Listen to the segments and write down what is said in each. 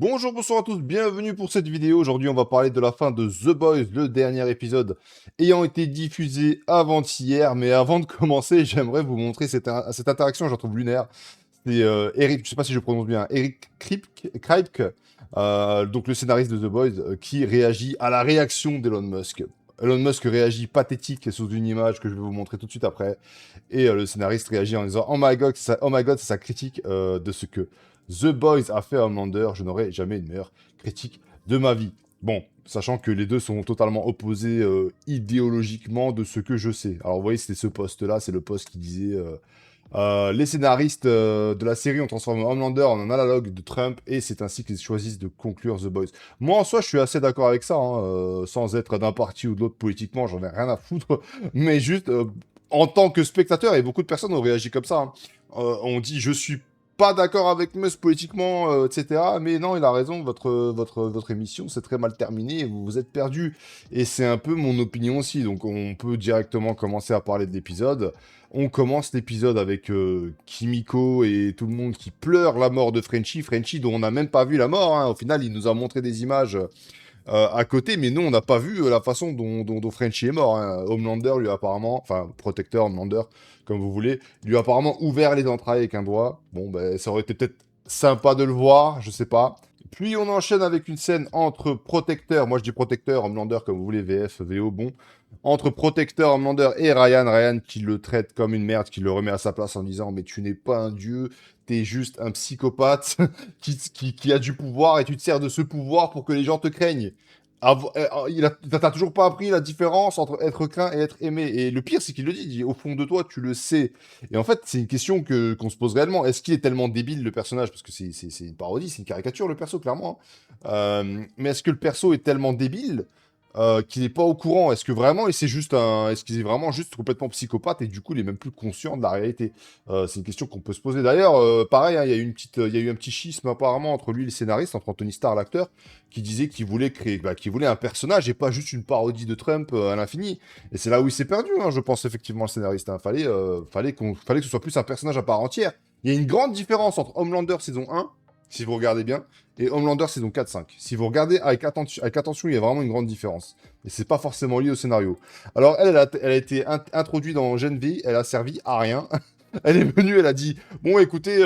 Bonjour, bonsoir à tous, bienvenue pour cette vidéo. Aujourd'hui, on va parler de la fin de The Boys, le dernier épisode ayant été diffusé avant-hier. Mais avant de commencer, j'aimerais vous montrer cette interaction, je la trouve lunaire. C'est Eric, je sais pas si je prononce bien, Eric Kripke, donc le scénariste de The Boys, qui réagit à la réaction d'Elon Musk. Elon Musk réagit pathétique sous une image que je vais vous montrer tout de suite après. Et le scénariste réagit en disant Oh my god, c'est sa critique de ce que The Boys a fait à Homelander. Je n'aurai jamais une meilleure critique de ma vie. Bon, sachant que les deux sont totalement opposés idéologiquement de ce que je sais. Alors vous voyez, c'était ce post-là, c'est le post qui disait les scénaristes de la série ont transformé Homelander en un analogue de Trump et c'est ainsi qu'ils choisissent de conclure The Boys. Moi, en soi, je suis assez d'accord avec ça, hein, sans être d'un parti ou de l'autre politiquement, j'en ai rien à foutre, mais juste en tant que spectateur, et beaucoup de personnes ont réagi comme ça, hein. On dit je suis pas d'accord avec Musk politiquement, etc. Mais non, il a raison, votre émission, c'est très mal terminé, vous vous êtes perdu. Et c'est un peu mon opinion aussi, donc on peut directement commencer à parler de l'épisode. On commence l'épisode avec Kimiko et tout le monde qui pleure la mort de Frenchie. Frenchie dont on n'a même pas vu la mort, hein. Au final, il nous a montré des images à côté, mais nous, on n'a pas vu la façon dont Frenchie est mort, hein. Homelander lui a apparemment, enfin, protecteur Homelander, comme vous voulez, lui a apparemment ouvert les entrailles avec un doigt. Bon, ben, ça aurait été peut-être sympa de le voir, je sais pas. Puis on enchaîne avec une scène entre Protecteur, moi je dis Protecteur, Homelander comme vous voulez, VF, VO, bon. Entre Protecteur, Homelander et Ryan qui le traite comme une merde, qui le remet à sa place en disant mais tu n'es pas un dieu, t'es juste un psychopathe qui a du pouvoir et tu te sers de ce pouvoir pour que les gens te craignent. T'as toujours pas appris la différence entre être craint et être aimé. Et le pire, c'est qu'il le dit, au fond de toi, tu le sais. Et en fait, c'est une question qu'on se pose réellement. Est-ce qu'il est tellement débile, le personnage? Parce que c'est une parodie, c'est une caricature, le perso, clairement, hein. Mais est-ce que le perso est tellement débile qu'il n'est pas au courant? Est-ce que vraiment, est-ce qu'il est vraiment juste complètement psychopathe et du coup, il est même plus conscient de la réalité? C'est une question qu'on peut se poser. D'ailleurs, pareil, hein, il y a eu un petit schisme apparemment entre lui et le scénariste, entre Anthony Starr, l'acteur, qui disait qu'il voulait créer, qu'il voulait un personnage et pas juste une parodie de Trump à l'infini. Et c'est là où il s'est perdu, hein, je pense effectivement le scénariste, hein. Fallait que ce soit plus un personnage à part entière. Il y a une grande différence entre Homelander saison 1, si vous regardez bien, et Homelander saison 4-5. Si vous regardez avec attention, il y a vraiment une grande différence. Et c'est pas forcément lié au scénario. Alors elle a été introduite dans Gen V, elle a servi à rien. Elle est venue, elle a dit bon, écoutez,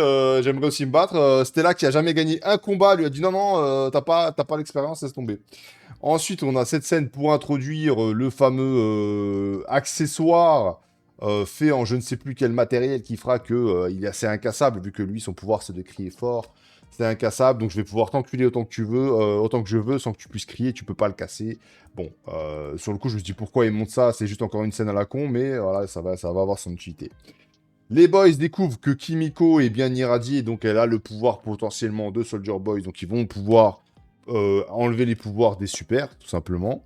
j'aimerais aussi me battre. Stella, qui a jamais gagné un combat, lui a dit non, non, t'as pas l'expérience, laisse tomber. Ensuite, on a cette scène pour introduire le fameux accessoire fait en je ne sais plus quel matériel qui fera que il est assez incassable, vu que lui, son pouvoir, c'est de crier fort. C'est incassable, donc je vais pouvoir t'enculer autant que tu veux, autant que je veux, sans que tu puisses crier, tu peux pas le casser. Bon, sur le coup, je me dis pourquoi il monte ça, c'est juste encore une scène à la con, mais voilà, ça va avoir son utilité. Les boys découvrent que Kimiko est bien irradiée, donc elle a le pouvoir potentiellement de Soldier Boy, donc ils vont pouvoir enlever les pouvoirs des super, tout simplement.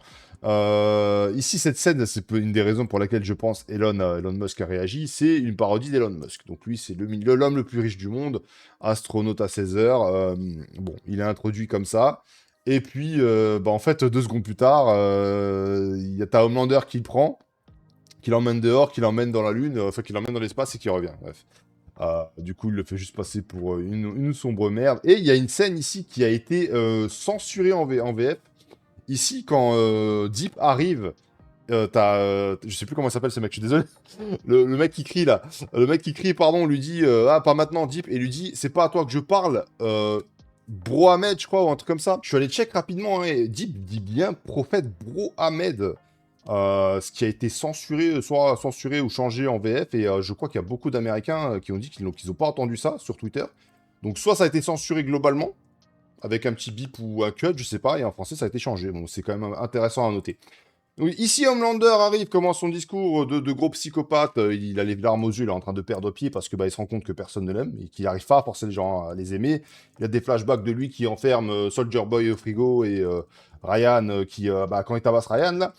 Ici, cette scène, c'est une des raisons pour laquelle je pense Elon Musk a réagi, c'est une parodie d'Elon Musk. Donc lui, c'est l'homme le plus riche du monde, astronaute à 16 heures. Bon, il est introduit comme ça. Et puis, en fait, 2 secondes plus tard, t'as Homelander qui le prend, qui l'emmène dehors, qui l'emmène dans la Lune, enfin qui l'emmène dans l'espace et qui revient. Bref. Du coup, il le fait juste passer pour une sombre merde. Et il y a une scène ici qui a été censurée en VF. Ici, quand Deep arrive, je sais plus comment il s'appelle ce mec, je suis désolé. Le mec qui crie là. Le mec qui crie, pardon, lui dit ah, pas maintenant, Deep. Et lui dit c'est pas à toi que je parle. Bro Ahmed, je crois, ou un truc comme ça. Je suis allé check rapidement, hein, et Deep dit bien prophète Bro Ahmed. Ce qui a été censuré, soit censuré ou changé en VF, et je crois qu'il y a beaucoup d'Américains qui ont dit qu'ils n'ont pas entendu ça sur Twitter. Donc soit ça a été censuré globalement, avec un petit bip ou un cut, je sais pas, et en français ça a été changé. Bon, c'est quand même intéressant à noter. Oui, ici, Homelander arrive, commence son discours de gros psychopathe. Il a les larmes aux yeux, il est en train de perdre pied parce que il se rend compte que personne ne l'aime et qu'il n'arrive pas à forcer les gens à les aimer. Il y a des flashbacks de lui qui enferme Soldier Boy au frigo et Ryan quand il tabasse Ryan là.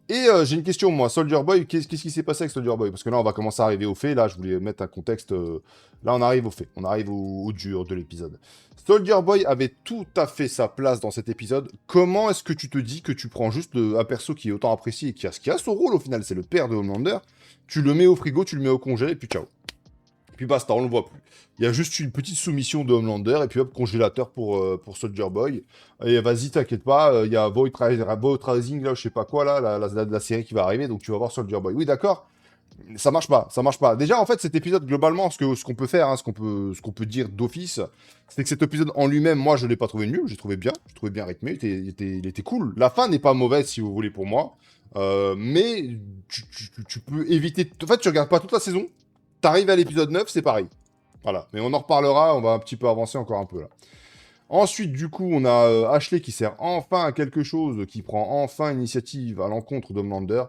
Et j'ai une question, moi. Soldier Boy, qu'est-ce qui s'est passé avec Soldier Boy? Parce que là, on va commencer à arriver au fait. Là, je voulais mettre un contexte. Là, on arrive au fait. On arrive au dur de l'épisode. Soldier Boy avait tout à fait sa place dans cet épisode. Comment est-ce que tu te dis que tu prends juste un perso qui est autant apprécié et qui a son rôle au final, c'est le père de Homelander, tu le mets au frigo, tu le mets au congé, et puis ciao. Puis basta, on le voit plus. Il y a juste une petite soumission de Homelander, et puis hop, congélateur pour Soldier Boy. Et vas-y, t'inquiète pas, il y a Void Rising, là, je sais pas quoi, là, la série qui va arriver, donc tu vas voir Soldier Boy. Oui, d'accord, ça marche pas, ça marche pas. Déjà, en fait, cet épisode, globalement, ce qu'on peut faire, hein, ce qu'on peut dire d'office, c'est que cet épisode en lui-même, moi, je l'ai pas trouvé nul, j'ai trouvé bien rythmé, il était cool. La fin n'est pas mauvaise, si vous voulez, pour moi. Mais tu peux éviter... En fait, tu regardes pas toute la saison, t'arrives à l'épisode 9, c'est pareil. Voilà, mais on en reparlera, on va un petit peu avancer encore un peu là. Ensuite, du coup, on a Ashley qui sert enfin à quelque chose, qui prend enfin initiative à l'encontre d'Homelander.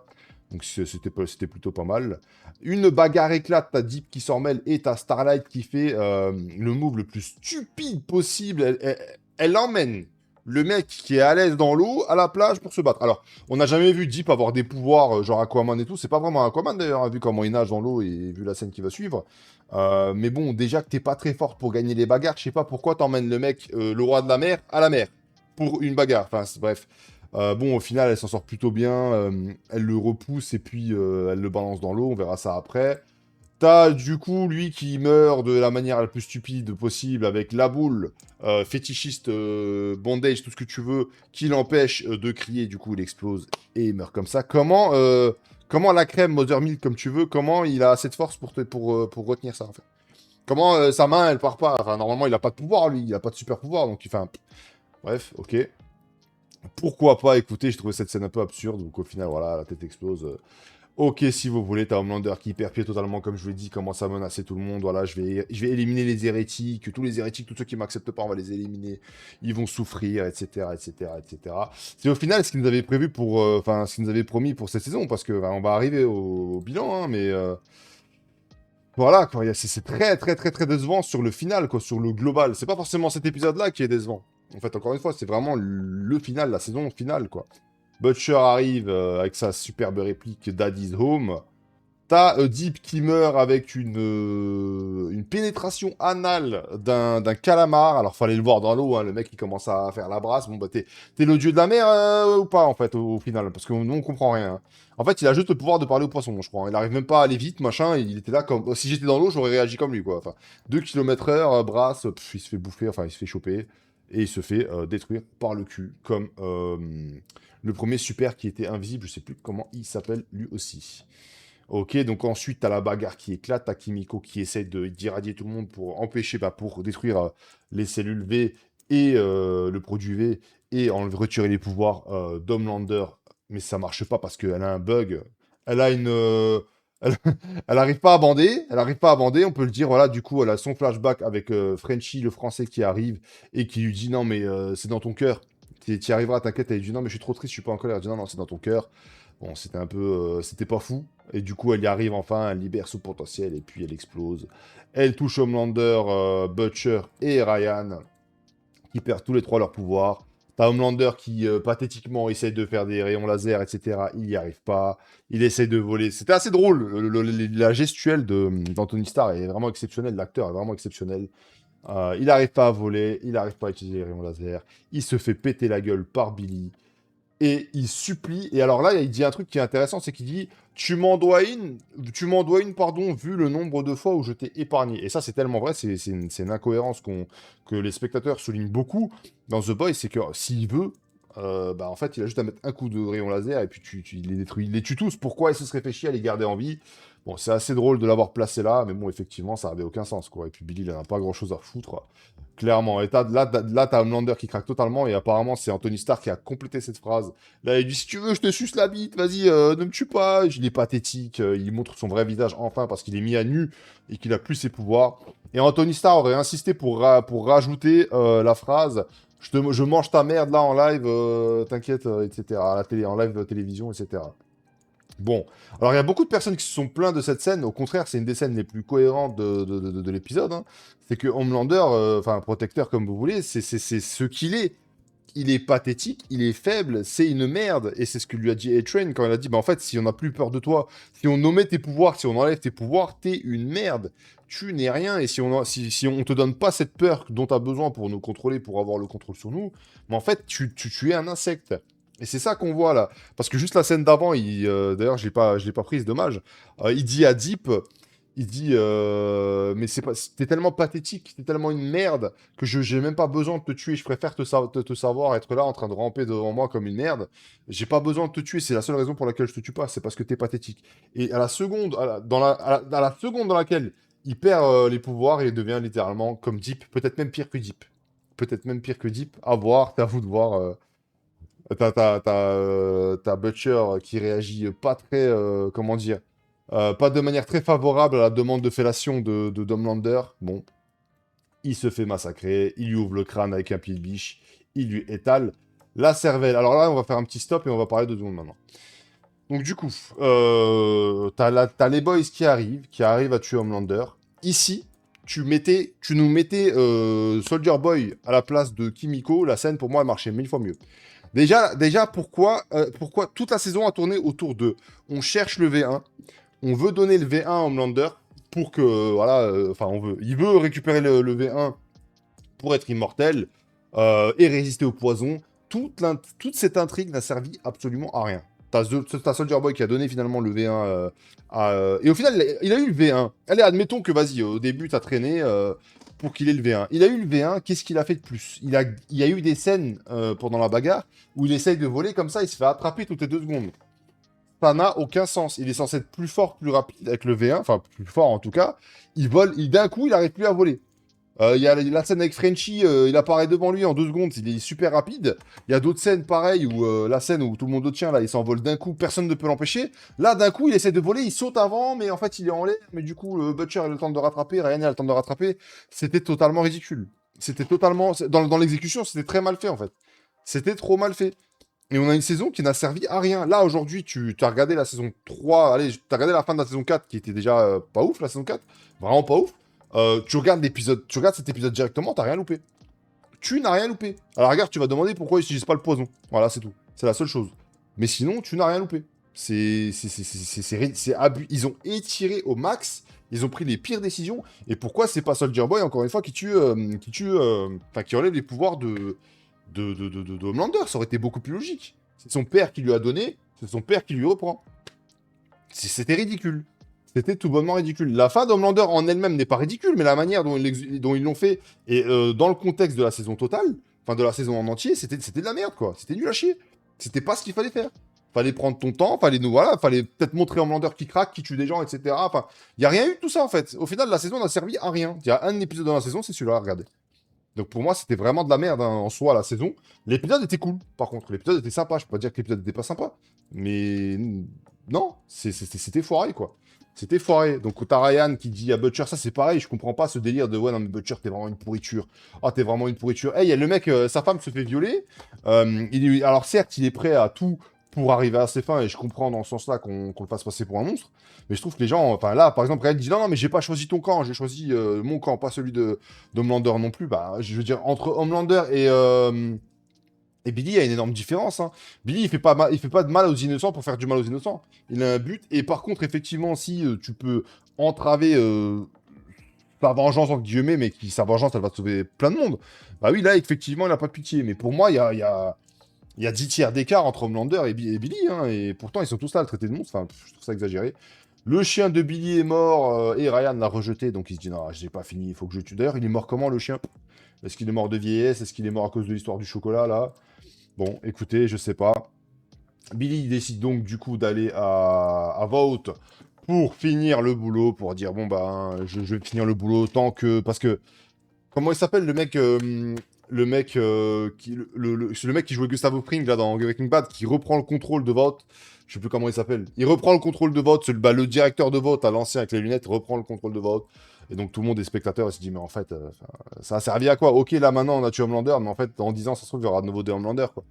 Donc c'était plutôt pas mal. Une bagarre éclate, t'as Deep qui s'en mêle et t'as Starlight qui fait le move le plus stupide possible. Elle emmène le mec qui est à l'aise dans l'eau à la plage pour se battre. Alors, on n'a jamais vu Deep avoir des pouvoirs genre Aquaman et tout. C'est pas vraiment Aquaman d'ailleurs, hein, vu comment il nage dans l'eau et vu la scène qui va suivre. Mais bon, déjà que t'es pas très fort pour gagner les bagarres, je sais pas pourquoi t'emmènes le mec, le roi de la mer, à la mer. Pour une bagarre. Enfin, bref. Bon, au final, elle s'en sort plutôt bien. Elle le repousse et puis elle le balance dans l'eau. On verra ça après. T'as du coup lui qui meurt de la manière la plus stupide possible avec la boule, fétichiste, bondage, tout ce que tu veux, qui l'empêche de crier. Du coup, il explose et il meurt comme ça. Comment la crème Mother Milk, comme tu veux, comment il a assez de force pour retenir ça en fait? Comment sa main elle part pas? Enfin, normalement, il a pas de pouvoir lui, il a pas de super pouvoir donc enfin. Bref, ok. Pourquoi pas, écoutez, j'ai trouvé cette scène un peu absurde, donc au final, voilà, la tête explose. Ok, si vous voulez, t'as Homelander qui perd pied totalement, comme je vous l'ai dit, commence à menacer tout le monde. Voilà, je vais éliminer les hérétiques, tous les hérétiques, tous ceux qui m'acceptent pas, on va les éliminer. Ils vont souffrir, etc., etc., etc. C'est au final ce qu'ils nous avaient prévu enfin, ce qu'ils nous avaient promis pour cette saison, parce que on va arriver au bilan, hein, mais voilà, quoi, c'est très, très, très, très décevant sur le final, quoi, sur le global. C'est pas forcément cet épisode-là qui est décevant. En fait, encore une fois, c'est vraiment le final, la saison finale, quoi. Butcher arrive avec sa superbe réplique Daddy's Home. T'as Deep qui meurt avec une pénétration anale d'un calamar. Alors, fallait le voir dans l'eau, hein, le mec qui commence à faire la brasse. Bon, bah, t'es le dieu de la mer ou pas, en fait, au final? Parce que nous, on comprend rien, hein. En fait, il a juste le pouvoir de parler aux poissons, je crois. Il arrive même pas à aller vite, machin. Il était là comme... Si j'étais dans l'eau, j'aurais réagi comme lui, quoi. Enfin, 2 km/h, brasse, il se fait bouffer, enfin, il se fait choper. Et il se fait détruire par le cul, comme le premier super qui était invisible. Je sais plus comment il s'appelle, lui aussi. Ok, donc ensuite, t'as la bagarre qui éclate, t'as Kimiko qui essaie d'irradier tout le monde pour empêcher, bah, pour détruire les cellules V et le produit V et retirer les pouvoirs d'Homelander. Mais ça marche pas parce qu'elle a un bug. Elle a une. Elle, elle arrive pas à bander, elle arrive pas à bander, on peut le dire. Voilà, du coup, elle a son flashback avec Frenchie, le français, qui arrive et qui lui dit non, mais c'est dans ton cœur. Tu y arriveras, t'inquiète. Elle lui dit non, mais je suis trop triste, je suis pas en colère. Elle dit non, non, c'est dans ton cœur. Bon, c'était un peu. C'était pas fou. Et du coup, elle y arrive enfin, elle libère son potentiel et puis elle explose. Elle touche Homelander, Butcher et Ryan, qui perdent tous les trois leur pouvoir. T'as Homelander qui, pathétiquement, essaye de faire des rayons laser, etc. Il n'y arrive pas. Il essaye de voler. C'était assez drôle. La gestuelle d'Anthony Starr est vraiment exceptionnelle. L'acteur est vraiment exceptionnel. Il n'arrive pas à voler. Il n'arrive pas à utiliser les rayons laser. Il se fait péter la gueule par Billy. Et il supplie. Et alors là, il dit un truc qui est intéressant, c'est qu'il dit tu m'en dois une, pardon, vu le nombre de fois où je t'ai épargné. Et ça, c'est tellement vrai, c'est une incohérence que les spectateurs soulignent beaucoup dans The Boys, c'est que s'il veut, bah en fait, il a juste à mettre un coup de rayon laser et puis il les détruit, il les tue tous. Pourquoi il se serait fait chier à les garder en vie? Bon, c'est assez drôle de l'avoir placé là, mais bon, effectivement, ça avait aucun sens, quoi. Et puis Billy, il en a pas grand-chose à foutre. Clairement. Et là, t'as Homelander qui craque totalement, et apparemment, c'est Anthony Starr qui a complété cette phrase. Là, il dit, si tu veux, je te suce la bite, vas-y, ne me tue pas. Il est pathétique, il montre son vrai visage enfin, parce qu'il est mis à nu, et qu'il a plus ses pouvoirs. Et Anthony Starr aurait insisté pour rajouter la phrase, je mange ta merde là en live, t'inquiète, etc. À la télé, en live de télévision, etc. Bon, alors il y a beaucoup de personnes qui se sont plaints de cette scène. Au contraire, c'est une des scènes les plus cohérentes de l'épisode, hein. C'est que Homelander, enfin protecteur comme vous voulez, c'est ce qu'il est. Il est pathétique, il est faible, c'est une merde. Et c'est ce que lui a dit A-Train quand il a dit, bah en fait, si on n'a plus peur de toi, si on nommait tes pouvoirs, si on enlève tes pouvoirs, t'es une merde. Tu n'es rien. Et si on te donne pas cette peur dont tu as besoin pour nous contrôler, pour avoir le contrôle sur nous, mais en fait, tu es un insecte. Et c'est ça qu'on voit là. Parce que juste la scène d'avant, d'ailleurs, je l'ai pas prise, dommage. Il dit à Deep. Il dit, mais c'est pas, t'es tellement pathétique, t'es tellement une merde que j'ai même pas besoin de te tuer. Je préfère te savoir être là en train de ramper devant moi comme une merde. J'ai pas besoin de te tuer. C'est la seule raison pour laquelle je te tue pas. C'est parce que t'es pathétique. Et à la seconde, à la seconde dans laquelle il perd les pouvoirs, il devient littéralement comme Deep, peut-être même pire que Deep. Peut-être même pire que Deep. À voir, c'est à vous de voir. T'as Butcher qui réagit pas très, comment dire, pas de manière très favorable à la demande de fellation de Homelander. Bon, il se fait massacrer, il lui ouvre le crâne avec un pied de biche, il lui étale la cervelle. Alors là, on va faire un petit stop et on va parler de Doom maintenant. Donc du coup, t'as les boys qui arrivent à tuer Homelander. Ici, tu nous mettais Soldier Boy à la place de Kimiko, la scène pour moi elle marchait mille fois mieux. Déjà pourquoi toute la saison a tourné autour de on cherche le V1, on veut donner le V1 à Homelander pour que, voilà, enfin, il veut récupérer le V1 pour être immortel et résister au poison. Toute cette intrigue n'a servi absolument à rien. T'as Soldier Boy qui a donné finalement le V1 et au final, il a eu le V1. Allez, admettons que, vas-y, au début, t'as traîné pour qu'il ait le V1. Il a eu le V1, qu'est-ce qu'il a fait de plus? Il y a eu des scènes pendant la bagarre où il essaye de voler comme ça, il se fait attraper toutes les 2 secondes. Ça n'a aucun sens. Il est censé être plus fort, plus rapide avec le V1, enfin plus fort en tout cas. Il vole, d'un coup, il n'arrive plus à voler. Il y a la scène avec Frenchie, il apparaît devant lui en 2 secondes, il est super rapide. Il y a d'autres scènes pareilles où la scène où tout le monde le tient, là, il s'envole d'un coup, personne ne peut l'empêcher. Là, d'un coup, il essaie de voler, il saute avant, mais en fait, il est en l'air. Mais du coup, Butcher a le temps de rattraper, Ryan a le temps de rattraper. C'était totalement ridicule. C'était totalement. Dans l'exécution, c'était très mal fait en fait. C'était trop mal fait. Et on a une saison qui n'a servi à rien. Là, aujourd'hui, tu as regardé la saison 3, allez, tu as regardé la fin de la saison 4, qui était déjà pas ouf, la saison 4, vraiment pas ouf. Tu regardes cet épisode directement, t'as rien loupé. Tu n'as rien loupé. Alors regarde, tu vas demander pourquoi ils n'utilisent pas le poison. Voilà, c'est tout. C'est la seule chose. Mais sinon, tu n'as rien loupé. Ils ont étiré au max. Ils ont pris les pires décisions. Et pourquoi c'est pas Soldier Boy, encore une fois, qui relève les pouvoirs de Homelander? Ça aurait été beaucoup plus logique. C'est son père qui lui a donné, c'est son père qui lui reprend. C'était ridicule. C'était tout bonnement ridicule. La fin d'Homelander en elle-même n'est pas ridicule, mais la manière dont ils l'ont fait, et dans le contexte de la saison totale, enfin de la saison en entier, c'était de la merde, quoi. C'était nul à chier. C'était pas ce qu'il fallait faire. Fallait prendre ton temps, fallait peut-être montrer Homelander qui craque, qui tue des gens, etc. Enfin, il n'y a rien eu de tout ça, en fait. Au final, la saison n'a servi à rien. Il y a un épisode dans la saison, c'est celui-là, regardez. Donc pour moi, c'était vraiment de la merde en soi, la saison. L'épisode était cool, par contre. L'épisode était sympa. Je peux pas dire que l'épisode était pas sympa. Mais non, c'était foiré, quoi. C'était foiré. Donc t'as Ryan qui dit à Butcher, ça c'est pareil, je comprends pas ce délire de ouais, non mais Butcher, t'es vraiment une pourriture. Ah, t'es vraiment une pourriture. Hey, y a le mec, sa femme se fait violer. Alors certes, il est prêt à tout pour arriver à ses fins, et je comprends dans ce sens-là qu'on le fasse passer pour un monstre. Mais je trouve que les gens, enfin là, par exemple, Ryan dit non, non, mais j'ai pas choisi ton camp, j'ai choisi mon camp, pas celui d'Homelander non plus. Bah, je veux dire, entre Homelander et Billy, il y a une énorme différence. Hein. Billy, il fait pas de mal aux innocents pour faire du mal aux innocents. Il a un but. Et par contre, effectivement, si tu peux entraver sa vengeance, entre guillemets, mais sa vengeance, elle va sauver plein de monde. Bah oui, là, effectivement, il n'a pas de pitié. Mais pour moi, il y a 10 tiers d'écart entre Homelander et Billy. Hein, et pourtant, ils sont tous là à le traiter de monstre. Enfin, je trouve ça exagéré. Le chien de Billy est mort et Ryan l'a rejeté. Donc il se dit non, j'ai pas fini, il faut que je tue. D'ailleurs, il est mort comment le chien? Est-ce qu'il est mort de vieillesse? Est-ce qu'il est mort à cause de l'histoire du chocolat là? Bon, écoutez, je sais pas. Billy décide donc du coup d'aller à Vault pour finir le boulot, pour dire bon bah je vais finir le boulot tant que parce que comment il s'appelle le mec c'est le mec qui jouait Gustavo Fring là dans Breaking Bad qui reprend le contrôle de Vault. Je sais plus comment il s'appelle. Il reprend le contrôle de Vault, le directeur de Vault à l'ancien avec les lunettes reprend le contrôle de Vault. Et donc tout le monde est spectateur et se dit mais en fait ça a servi à quoi? Ok là maintenant on a tué Homelander mais en fait dans 10 ans ça se trouve il y aura de nouveau des Homelander quoi.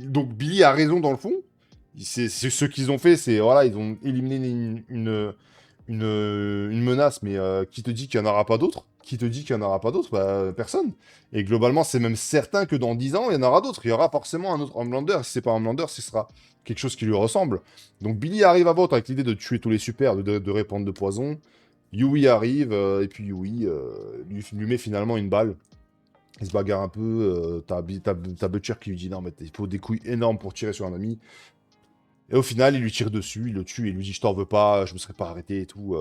Donc Billy a raison dans le fond. C'est ce qu'ils ont fait, c'est voilà, ils ont éliminé une menace, mais qui te dit qu'il n'y en aura pas d'autres? Qui te dit qu'il n'y en aura pas d'autres? Bah, personne. Et globalement, c'est même certain que dans 10 ans, il y en aura d'autres. Il y aura forcément un autre Homelander. Si c'est pas Homelander, ce sera quelque chose qui lui ressemble. Donc Billy arrive à Vought avec l'idée de tuer tous les super, de répandre de poison. Yui arrive, et puis Yui lui met finalement une balle. Il se bagarre un peu, t'as Butcher qui lui dit non mais il faut des couilles énormes pour tirer sur un ami. Et au final, il lui tire dessus, il le tue et il lui dit je t'en veux pas, je me serais pas arrêté et tout.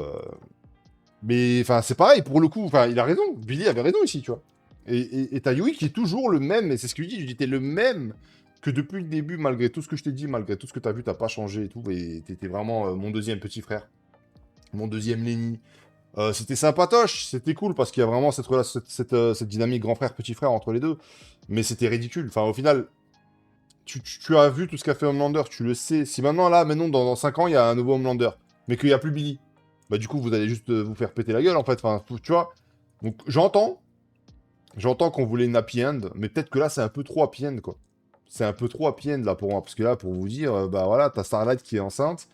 Mais enfin, c'est pareil, pour le coup, enfin, il a raison. Billy avait raison ici, tu vois. Et t'as Yui qui est toujours le même, et c'est ce que je dis, t'es le même que depuis le début, malgré tout ce que je t'ai dit, malgré tout ce que t'as vu, t'as pas changé et tout, et t'étais vraiment mon deuxième petit frère, mon deuxième Lenny. C'était sympatoche, c'était cool, parce qu'il y a vraiment cette dynamique grand frère-petit frère entre les deux, mais c'était ridicule. Enfin, au final, tu as vu tout ce qu'a fait Homelander, tu le sais. Si maintenant, là, maintenant, dans 5 ans, il y a un nouveau Homelander, mais qu'il n'y a plus Billy, bah du coup, vous allez juste vous faire péter la gueule, en fait. Enfin, tu vois. Donc, j'entends qu'on voulait une happy end, mais peut-être que là, c'est un peu trop happy end, quoi. C'est un peu trop happy end, là, pour moi. Parce que là, pour vous dire, bah voilà, t'as Starlight qui est enceinte.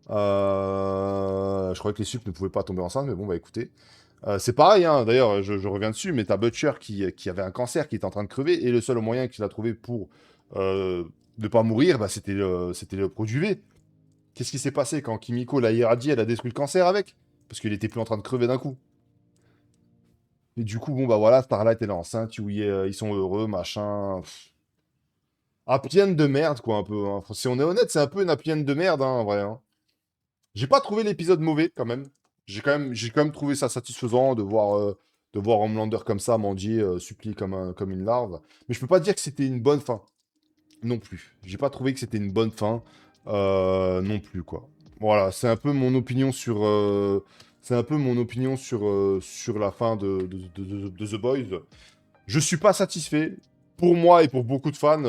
Je croyais que les sups ne pouvaient pas tomber enceinte, mais bon, bah écoutez. C'est pareil, hein, d'ailleurs, je reviens dessus, mais t'as Butcher qui avait un cancer, qui était en train de crever, et le seul moyen qu'il a trouvé pour ne pas mourir, bah, c'était le produit V. Qu'est-ce qui s'est passé quand Kimiko l'a irradié, elle a détruit le cancer avec? Parce qu'il était plus en train de crever d'un coup. Et du coup, bon, bah voilà, Starlight, elle est enceinte, ils sont heureux, machin. Happy end de merde, quoi, un peu. Hein. Si on est honnête, c'est un peu une happy end de merde, hein, en vrai. Hein. J'ai pas trouvé l'épisode mauvais, quand même. J'ai quand même trouvé ça satisfaisant de voir Homelander comme ça, mendier, supplier comme une larve. Mais je peux pas dire que c'était une bonne fin, non plus. J'ai pas trouvé que c'était une bonne fin, non plus, quoi. Voilà, c'est un peu mon opinion sur... c'est un peu mon opinion sur la fin de The Boys. Je suis pas satisfait. Pour moi et pour beaucoup de fans,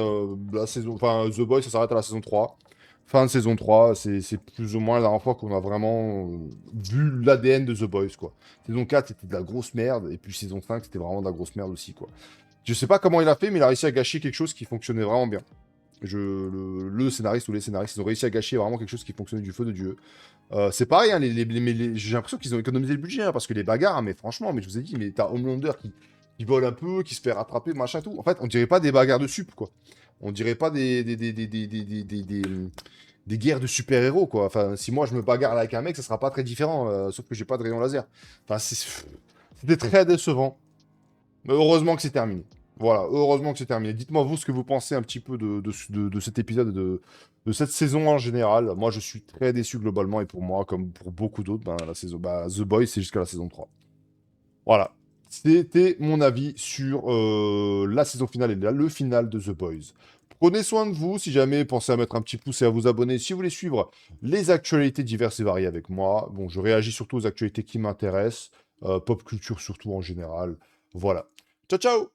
la saison, enfin, The Boys, ça s'arrête à la saison 3. Fin de saison 3, c'est plus ou moins la dernière fois qu'on a vraiment vu l'ADN de The Boys, quoi. Saison 4, c'était de la grosse merde, et puis saison 5, c'était vraiment de la grosse merde aussi, quoi. Je sais pas comment il a fait, mais il a réussi à gâcher quelque chose qui fonctionnait vraiment bien. Le scénariste ou les scénaristes, ils ont réussi à gâcher vraiment quelque chose qui fonctionnait du feu de Dieu. C'est pareil, hein, j'ai l'impression qu'ils ont économisé le budget, hein, parce que les bagarres, mais franchement, mais je vous ai dit, mais t'as Homelander qui vole un peu, qui se fait rattraper, machin, tout. En fait, on dirait pas des bagarres de sup, quoi. On dirait pas des guerres de super-héros, quoi. Enfin, si moi je me bagarre là avec un mec, ça sera pas très différent, sauf que j'ai pas de rayon laser. Enfin, c'était très décevant. Mais heureusement que c'est terminé. Voilà, heureusement que c'est terminé. Dites-moi vous ce que vous pensez un petit peu de cet épisode, de cette saison en général. Moi, je suis très déçu globalement, et pour moi, comme pour beaucoup d'autres, ben, la saison, bah, The Boys, c'est jusqu'à la saison 3. Voilà. C'était mon avis sur la saison finale et le final de The Boys. Prenez soin de vous. Si jamais, pensez à mettre un petit pouce et à vous abonner si vous voulez suivre les actualités diverses et variées avec moi. Bon, je réagis surtout aux actualités qui m'intéressent, pop culture surtout en général. Voilà. Ciao, ciao!